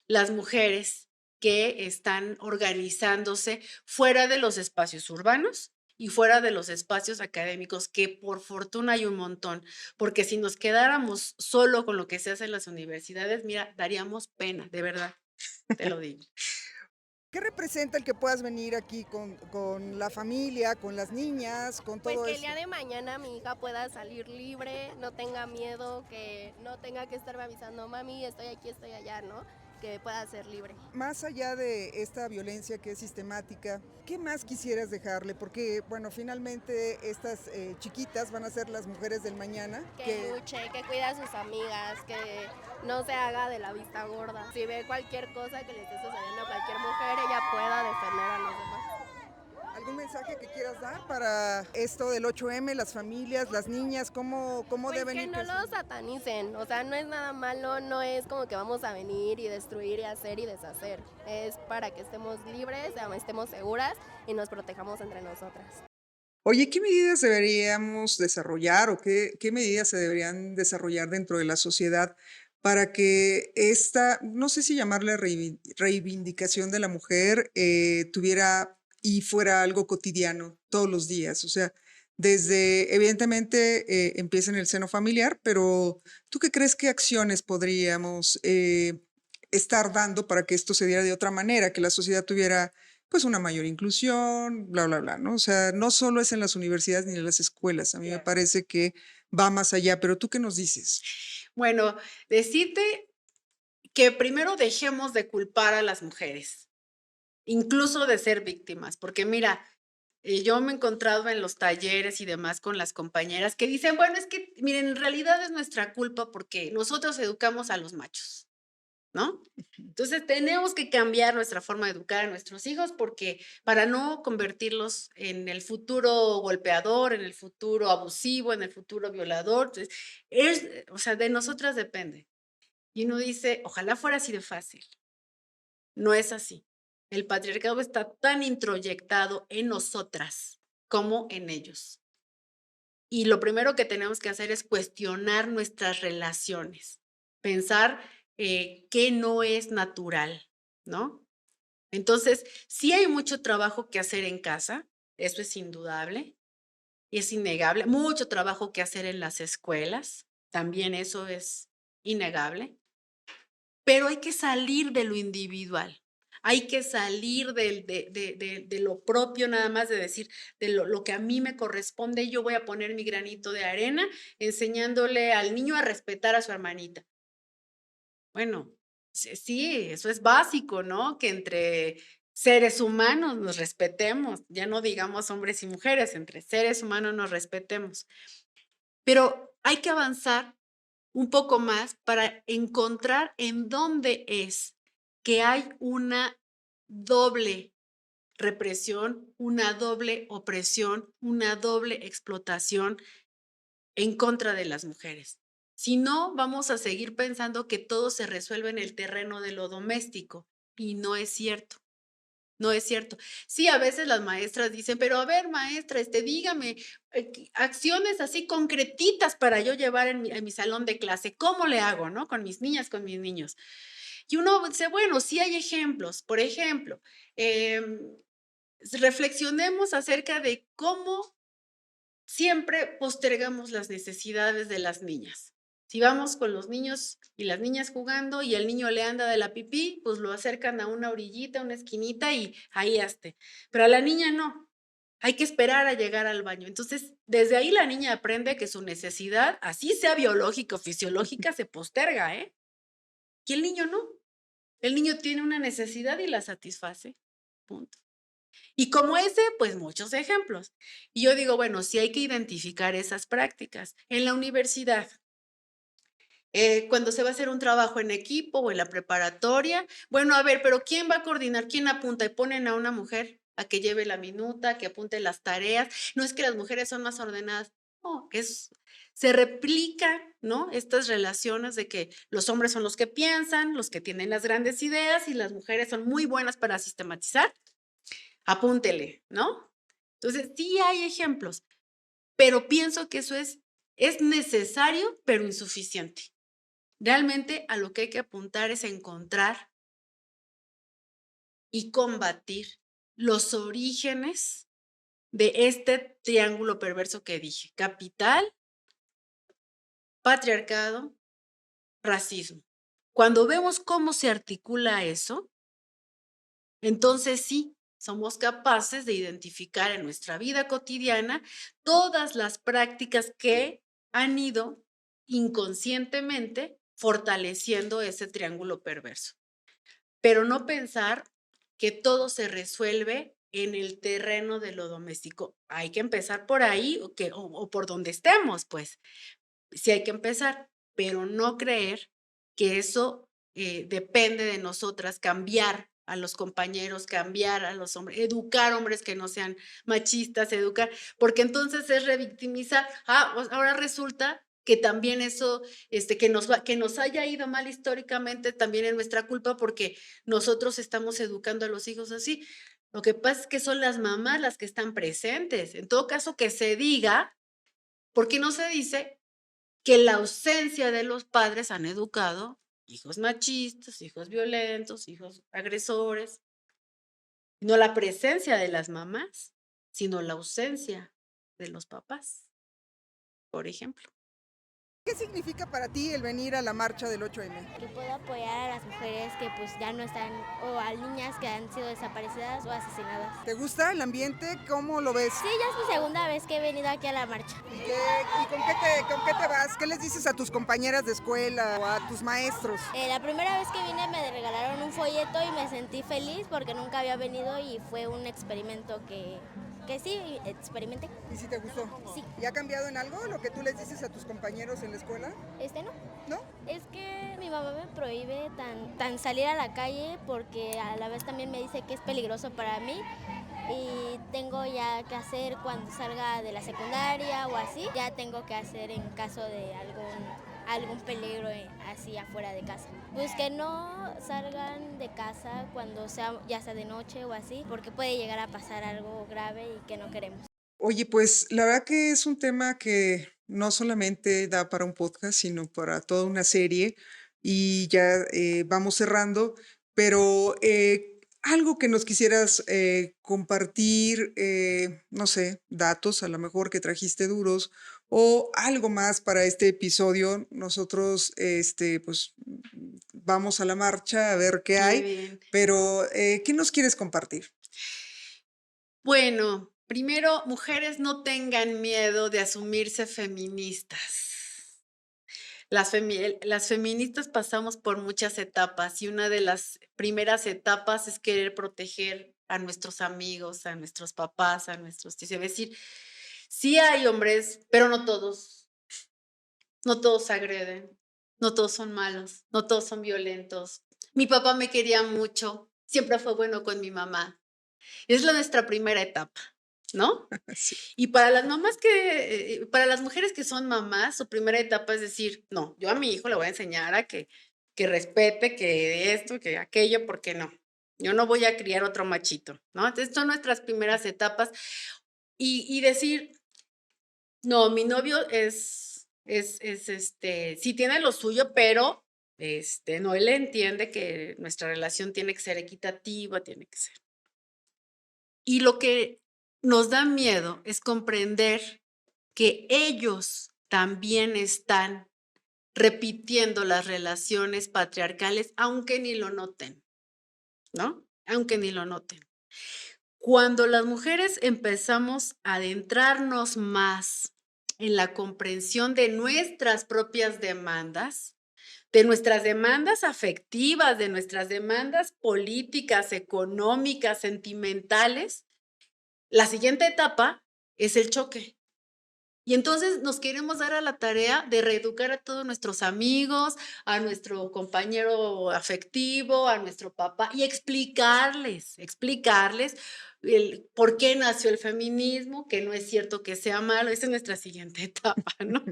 las mujeres que están organizándose fuera de los espacios urbanos y fuera de los espacios académicos, que por fortuna hay un montón, porque si nos quedáramos solo con lo que se hace en las universidades, mira, daríamos pena, de verdad, te lo digo. ¿Qué representa el que puedas venir aquí con la familia, con las niñas, con Pues todo que el eso? día de mañana mi hija pueda salir libre, no tenga miedo, que no tenga que estarme avisando, mami, estoy aquí, estoy allá, ¿no? Que pueda ser libre. Más allá de esta violencia que es sistemática, ¿qué más quisieras dejarle? Porque, bueno, finalmente estas chiquitas van a ser las mujeres del mañana. Que luche, que cuide a sus amigas, que no se haga de la vista gorda. Si ve cualquier cosa que le esté sucediendo a cualquier mujer, ella pueda defender a los demás. ¿Algún mensaje que quieras dar para esto del 8M, las familias, las niñas, cómo Pues deben que ir? no lo satanicen, o sea, no es nada malo, no es como que vamos a venir y destruir y hacer y deshacer. Es para que estemos libres, estemos seguras y nos protejamos entre nosotras. Oye, ¿qué medidas deberíamos desarrollar o qué medidas se deberían desarrollar dentro de la sociedad para que esta, no sé si llamarle reivindicación de la mujer, tuviera y fuera algo cotidiano todos los días? O sea, desde, evidentemente, empieza en el seno familiar, pero ¿tú qué crees que acciones podríamos estar dando para que esto se diera de otra manera, que la sociedad tuviera pues una mayor inclusión, bla, bla, bla, ¿no? O sea, no solo es en las universidades ni en las escuelas, a mí me parece que va más allá, pero ¿tú qué nos dices? Bueno, decirte que primero dejemos de culpar a las mujeres, incluso de ser víctimas, porque mira, yo me he encontrado en los talleres y demás con las compañeras que dicen, bueno, es que, miren, en realidad es nuestra culpa porque nosotros educamos a los machos, ¿no? Entonces tenemos que cambiar nuestra forma de educar a nuestros hijos porque para no convertirlos en el futuro golpeador, en el futuro abusivo, en el futuro violador. Entonces, o sea, de nosotras depende. Y uno dice, ojalá fuera así de fácil. No es así. El patriarcado está tan introyectado en nosotras como en ellos. Y lo primero que tenemos que hacer es cuestionar nuestras relaciones, pensar que no es natural, ¿no? Entonces, sí hay mucho trabajo que hacer en casa, eso es indudable y es innegable. Mucho trabajo que hacer en las escuelas, también eso es innegable. Pero hay que salir de lo individual, hay que salir de lo propio, nada más de decir, de lo que a mí me corresponde, yo voy a poner mi granito de arena enseñándole al niño a respetar a su hermanita. Bueno, sí, eso es básico, ¿no? Que entre seres humanos nos respetemos, ya no digamos hombres y mujeres, entre seres humanos nos respetemos. Pero hay que avanzar un poco más para encontrar en dónde es que hay una doble represión, una doble opresión, una doble explotación en contra de las mujeres. Si no, vamos a seguir pensando que todo se resuelve en el terreno de lo doméstico y no es cierto. No es cierto. Sí, a veces las maestras dicen, pero a ver, maestra, dígame, acciones así concretitas para yo llevar en mi salón de clase. ¿Cómo le hago, no? Con mis niñas, con mis niños. Y uno dice, bueno, sí hay ejemplos. Por ejemplo, reflexionemos acerca de cómo siempre postergamos las necesidades de las niñas. Si vamos con los niños y las niñas jugando y el niño le anda de la pipí, pues lo acercan a una orillita, una esquinita y ahí hazte. Pero a la niña no, hay que esperar a llegar al baño. Entonces, desde ahí la niña aprende que su necesidad, así sea biológica o fisiológica, se posterga, ¿eh? Y el niño no. El niño tiene una necesidad y la satisface. Punto. Y como ese, pues muchos ejemplos. Y yo digo, bueno, sí hay que identificar esas prácticas. En la universidad, cuando se va a hacer un trabajo en equipo o en la preparatoria, bueno, a ver, pero ¿quién va a coordinar? ¿Quién apunta? Y ponen a una mujer a que lleve la minuta, que apunte las tareas. No es que las mujeres son más ordenadas. No, se replican, ¿no? Estas relaciones de que los hombres son los que piensan, los que tienen las grandes ideas y las mujeres son muy buenas para sistematizar. Apúntele, ¿no? Entonces, sí hay ejemplos, pero pienso que eso es necesario, pero insuficiente. Realmente a lo que hay que apuntar es encontrar y combatir los orígenes de este triángulo perverso que dije: capital, patriarcado, racismo. Cuando vemos cómo se articula eso, entonces sí, somos capaces de identificar en nuestra vida cotidiana todas las prácticas que han ido inconscientemente fortaleciendo ese triángulo perverso. Pero no pensar que todo se resuelve en el terreno de lo doméstico. Hay que empezar por ahí o por donde estemos, pues. Sí hay que empezar, pero no creer que eso depende de nosotras, cambiar a los compañeros, cambiar a los hombres, educar hombres que no sean machistas, porque entonces es revictimizar. Ahora resulta que también eso, que nos haya ido mal históricamente, también es nuestra culpa porque nosotros estamos educando a los hijos así. Lo que pasa es que son las mamás las que están presentes. En todo caso, que se diga, porque no se dice que la ausencia de los padres han educado hijos machistas, hijos violentos, hijos agresores. No la presencia de las mamás, sino la ausencia de los papás, por ejemplo. ¿Qué significa para ti el venir a la marcha del 8M? Que puedo apoyar a las mujeres que pues ya no están, o a niñas que han sido desaparecidas o asesinadas. ¿Te gusta el ambiente? ¿Cómo lo ves? Sí, ya es mi segunda vez que he venido aquí a la marcha. ¿Y con qué te vas? ¿Qué les dices a tus compañeras de escuela o a tus maestros? La primera vez que vine me regalaron un folleto y me sentí feliz porque nunca había venido y fue un experimento que sí, experimenté. ¿Y si te gustó? Sí. ¿Y ha cambiado en algo lo que tú les dices a tus compañeros en la escuela? No. ¿No? Es que mi mamá me prohíbe tan salir a la calle porque a la vez también me dice que es peligroso para mí y tengo ya que hacer cuando salga de la secundaria o así, ya tengo que hacer en caso de algún peligro así afuera de casa. Pues que no salgan de casa cuando ya sea de noche o así, porque puede llegar a pasar algo grave y que no queremos. Oye, pues la verdad que es un tema que no solamente da para un podcast, sino para toda una serie y ya vamos cerrando, pero algo que nos quisieras compartir, no sé, datos a lo mejor que trajiste duros o algo más para este episodio. Nosotros, pues vamos a la marcha a ver qué Muy hay, bien. pero ¿qué nos quieres compartir? Bueno, primero, mujeres, no tengan miedo de asumirse feministas. Las feministas pasamos por muchas etapas y una de las primeras etapas es querer proteger a nuestros amigos, a nuestros papás, a nuestros tíos. Es decir, sí hay hombres, pero no todos. No todos agreden, no todos son malos, no todos son violentos. Mi papá me quería mucho, siempre fue bueno con mi mamá. Es nuestra primera etapa, ¿no? Sí. Y para las mamás para las mujeres que son mamás, su primera etapa es decir, no, yo a mi hijo le voy a enseñar a que respete, que esto, que aquello, porque no. Yo no voy a criar otro machito, ¿no? Entonces son nuestras primeras etapas. Y decir, no, mi novio sí tiene lo suyo, pero no, él entiende que nuestra relación tiene que ser equitativa, tiene que ser. Y lo que nos da miedo es comprender que ellos también están repitiendo las relaciones patriarcales, aunque ni lo noten, ¿no? Aunque ni lo noten. Cuando las mujeres empezamos a adentrarnos más en la comprensión de nuestras propias demandas, de nuestras demandas afectivas, de nuestras demandas políticas, económicas, sentimentales, la siguiente etapa es el choque. Y entonces nos queremos dar a la tarea de reeducar a todos nuestros amigos, a nuestro compañero afectivo, a nuestro papá, y explicarles el por qué nació el feminismo, que no es cierto que sea malo. Esa es nuestra siguiente etapa, ¿no?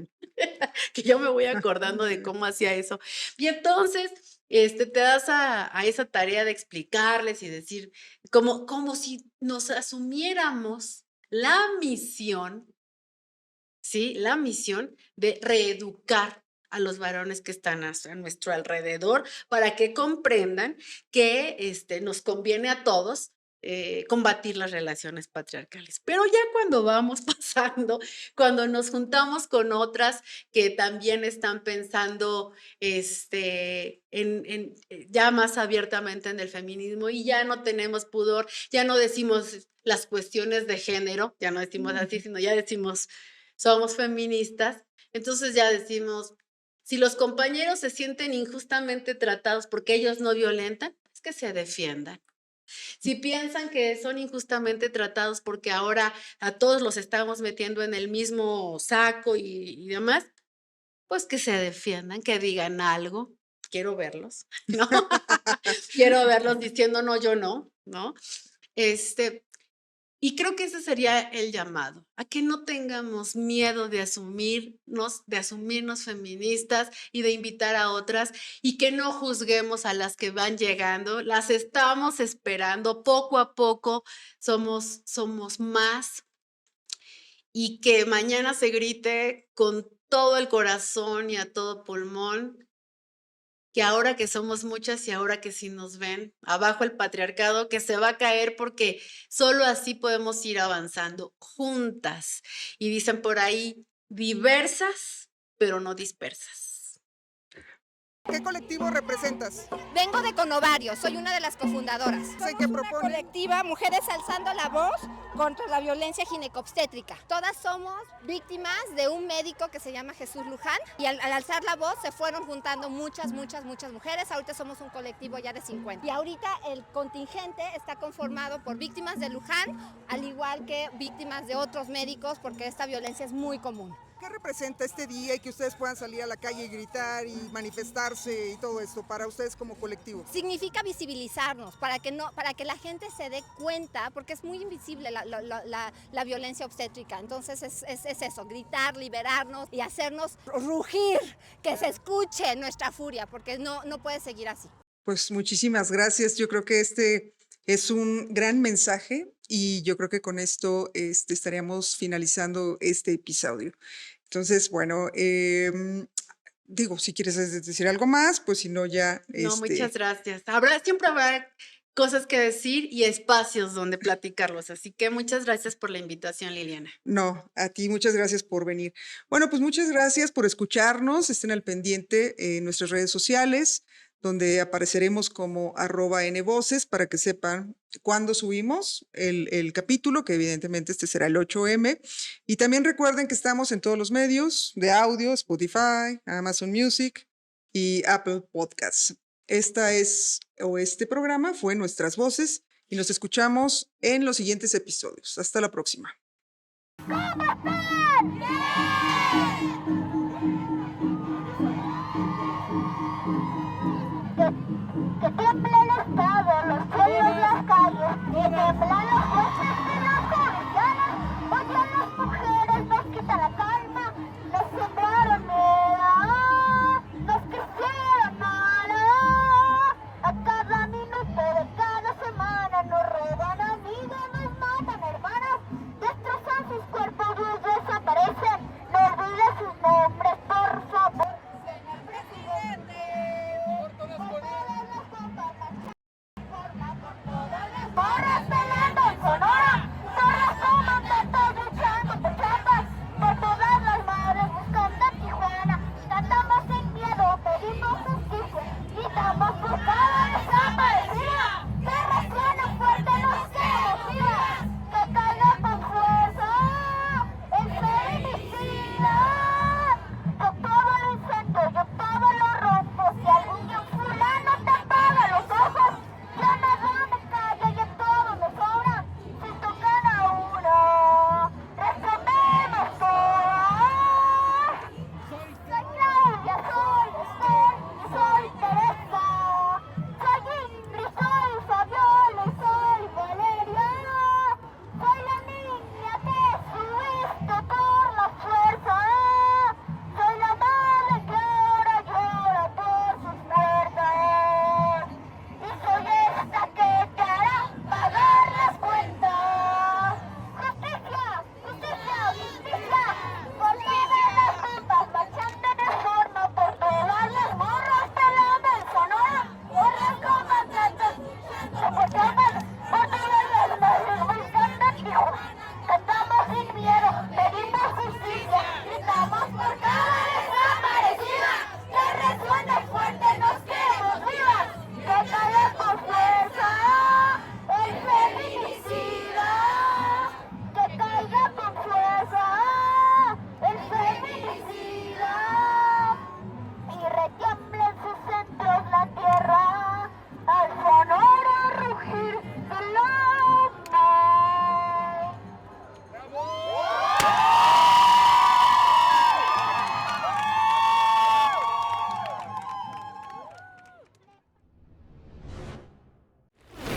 Que yo me voy acordando de cómo hacía eso. Y entonces te das a esa tarea de explicarles y decir, como si nos asumiéramos la misión, ¿sí? La misión de reeducar a los varones que están a nuestro alrededor para que comprendan que nos conviene a todos combatir las relaciones patriarcales. Pero ya cuando vamos pasando, cuando nos juntamos con otras que también están pensando ya más abiertamente en el feminismo y ya no tenemos pudor, ya no decimos las cuestiones de género, ya no decimos así, sino ya decimos somos feministas, entonces ya decimos, si los compañeros se sienten injustamente tratados porque ellos no violentan, es que se defiendan. Si piensan que son injustamente tratados porque ahora a todos los estamos metiendo en el mismo saco y demás, pues que se defiendan, que digan algo. Quiero verlos, ¿no? Quiero verlos diciendo no, yo no, ¿no? Y creo que ese sería el llamado, a que no tengamos miedo de asumirnos feministas y de invitar a otras y que no juzguemos a las que van llegando, las estamos esperando, poco a poco somos más y que mañana se grite con todo el corazón y a todo pulmón que ahora que somos muchas y ahora que sí nos ven, abajo el patriarcado que se va a caer porque solo así podemos ir avanzando juntas. Y dicen por ahí, diversas, pero no dispersas. ¿Qué colectivo representas? Vengo de Conovario, soy una de las cofundadoras. ¿Qué propone? Una colectiva Mujeres Alzando la Voz contra la Violencia Ginecobstétrica. Todas somos víctimas de un médico que se llama Jesús Luján y al alzar la voz se fueron juntando muchas mujeres. Ahorita somos un colectivo ya de 50. Y ahorita el contingente está conformado por víctimas de Luján, al igual que víctimas de otros médicos, porque esta violencia es muy común. ¿Qué representa este día y que ustedes puedan salir a la calle y gritar y manifestarse y todo esto para ustedes como colectivo? Significa visibilizarnos para que la gente se dé cuenta, porque es muy invisible la violencia obstétrica. Entonces es eso, gritar, liberarnos y hacernos rugir, que se escuche nuestra furia, porque no puede seguir así. Pues muchísimas gracias. Yo creo que este es un gran mensaje y yo creo que con esto estaríamos finalizando este episodio. Entonces, bueno, digo, si quieres decir algo más, pues si no ya... No, muchas gracias. Siempre habrá cosas que decir y espacios donde platicarlos. Así que muchas gracias por la invitación, Liliana. No, a ti muchas gracias por venir. Bueno, pues muchas gracias por escucharnos. Estén al pendiente en nuestras redes sociales, donde apareceremos como @nvoces para que sepan cuándo subimos el capítulo, que evidentemente este será el 8M. Y también recuerden que estamos en todos los medios de audio, Spotify, Amazon Music y Apple Podcasts. Este programa fue Nuestras Voces y nos escuchamos en los siguientes episodios. Hasta la próxima. Que tiemble el Estado, los cielos, las calles, que tiemblan los jueces y las judiciales. Oye, las mujeres nos quitan la calma, nos sembraron miedo, nos quisieron mal. A cada minuto de cada semana nos roban amigos, nos matan hermanas, destrozan sus cuerpos, los desaparecen, no olviden sus nombres.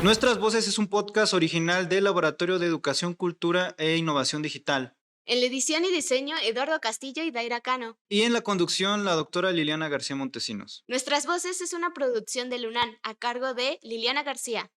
Nuestras Voces es un podcast original del Laboratorio de Educación, Cultura e Innovación Digital. En la edición y diseño, Eduardo Castillo y Daira Cano. Y en la conducción, la doctora Liliana García Montesinos. Nuestras Voces es una producción de Lunan a cargo de Liliana García.